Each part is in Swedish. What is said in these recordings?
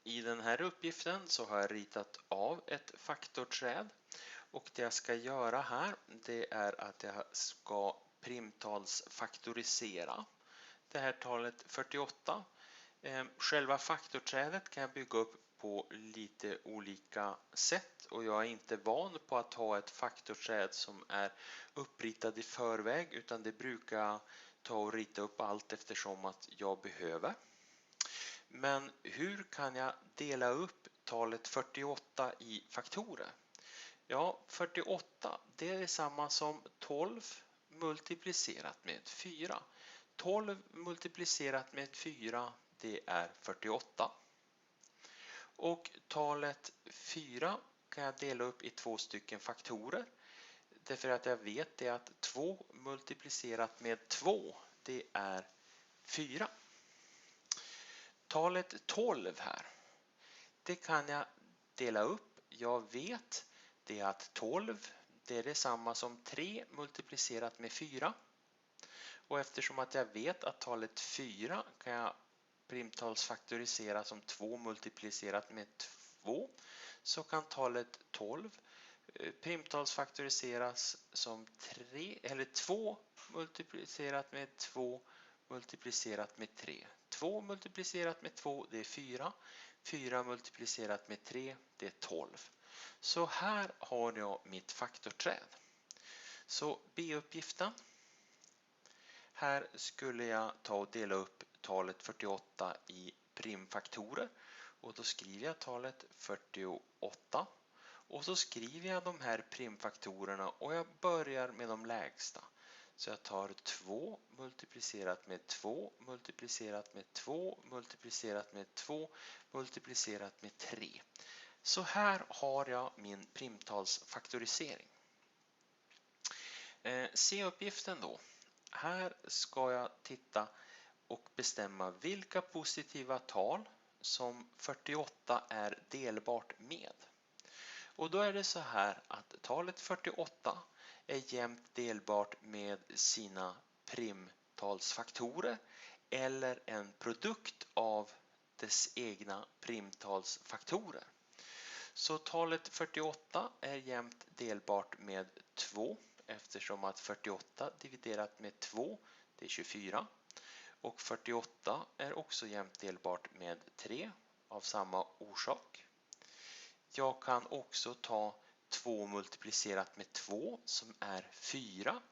I den här uppgiften så har jag ritat av ett faktorträd och det jag ska göra här det är att jag ska primtalsfaktorisera det här talet 48. Själva faktorträdet kan jag bygga upp på lite olika sätt och jag är inte van på att ha ett faktorträd som är uppritat i förväg utan det brukar jag ta och rita upp allt eftersom att jag behöver. Men hur kan jag dela upp talet 48 i faktorer? Ja, 48 det är detsamma som 12 multiplicerat med 4. 12 multiplicerat med 4 det är 48. Och talet 4 kan jag dela upp i två stycken faktorer. Därför att jag vet det att 2 multiplicerat med 2 det är 4. Talet 12 här, det kan jag dela upp. Jag vet det att 12 det är detsamma som 3 multiplicerat med 4. Och eftersom att jag vet att talet 4 kan jag primtalsfaktorisera som 2 multiplicerat med 2 så kan talet 12 primtalsfaktoriseras som 2 multiplicerat med 2 multiplicerat med 3. 2 multiplicerat med 2 det är 4. 4 multiplicerat med 3 det är 12. Så här har jag mitt faktorträd. Så B-uppgiften. Här skulle jag ta och dela upp talet 48 i primfaktorer och då skriver jag talet 48 och så skriver jag de här primfaktorerna och jag börjar med de lägsta. Så jag tar 2 multiplicerat med 2 multiplicerat med 2 multiplicerat med 2 multiplicerat med 3. Så här har jag min primtalsfaktorisering. C-uppgiften då. Här ska jag titta och bestämma vilka positiva tal som 48 är delbart med. Och då är det så här att talet 48 är jämnt delbart med sina primtalsfaktorer eller en produkt av dess egna primtalsfaktorer. Så talet 48 är jämnt delbart med 2 eftersom att 48 dividerat med 2 det är 24 och 48 är också jämnt delbart med 3 av samma orsak. Jag kan också ta 2 multiplicerat med 2 som är 4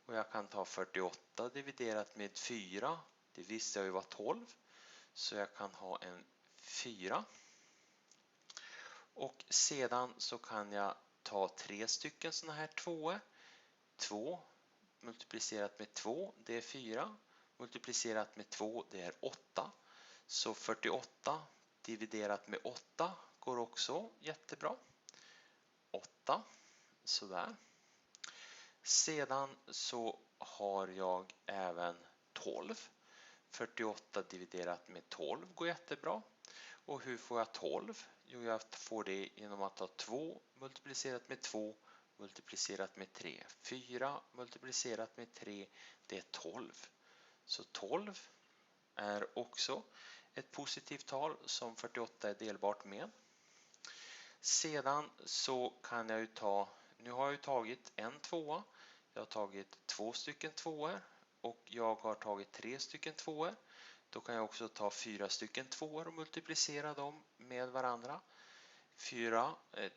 och jag kan ta 48 dividerat med 4, det visste jag ju var 12, så jag kan ha en 4. Och sedan så kan jag ta 3 stycken sådana här 2. 2 multiplicerat med 2 det är 4, multiplicerat med 2 det är 8. Så 48 dividerat med 8 går också jättebra. 8, sådär. Sedan så har jag även 12. 48 dividerat med 12 går jättebra. Och hur får jag 12? Jo, jag får det genom att ta 2 multiplicerat med 2 multiplicerat med 3. 4 multiplicerat med 3 det är 12. Så 12 är också ett positivt tal som 48 är delbart med. Sedan så kan jag ju ta, nu har jag ju tagit en tvåa, jag har tagit 2 stycken tvåor och jag har tagit 3 stycken tvåor. Då kan jag också ta 4 stycken tvåor och multiplicera dem med varandra.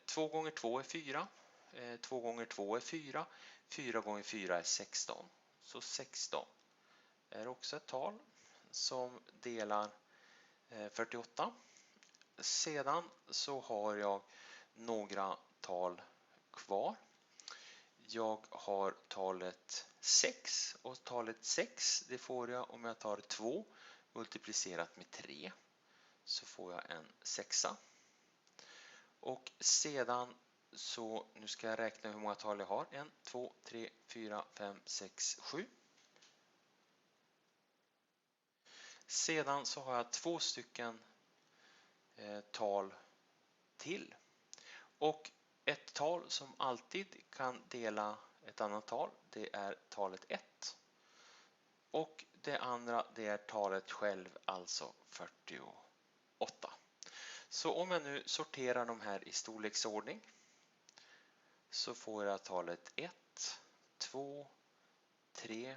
2 gånger 2 är 4, 2 gånger 2 är 4, 4 gånger 4 är 16. Så 16 är också ett tal som delar 48. Sedan så har jag några tal kvar. Jag har talet 6 och talet 6 det får jag om jag tar 2 multiplicerat med 3 så får jag en 6. Och sedan så, nu ska jag räkna hur många tal jag har. 1, 2, 3, 4, 5, 6, 7. Sedan så har jag 2 stycken tal till. Och ett tal som alltid kan dela ett annat tal, det är talet 1. Och det andra, det är talet själv, alltså 48. Så om jag nu sorterar de här i storleksordning så får jag talet 1, 2, 3,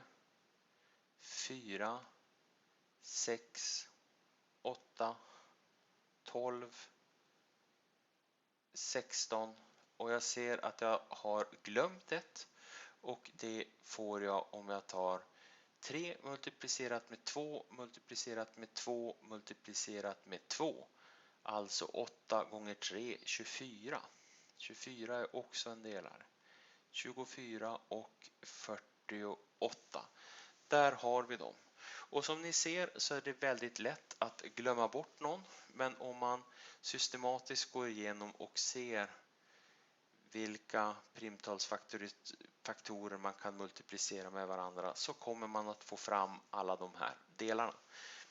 4, 6, 8, 12, 16 och jag ser att jag har glömt ett och det får jag om jag tar 3 multiplicerat med 2 multiplicerat med 2 multiplicerat med 2. Alltså 8 gånger 3, 24. 24 är också en delare. 24 och 48. Där har vi dem. Och som ni ser så är det väldigt lätt att glömma bort någon. Men om man systematiskt går igenom och ser vilka primtalsfaktorer man kan multiplicera med varandra så kommer man att få fram alla de här delarna.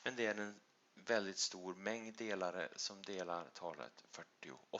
Men det är en väldigt stor mängd delare som delar talet 48.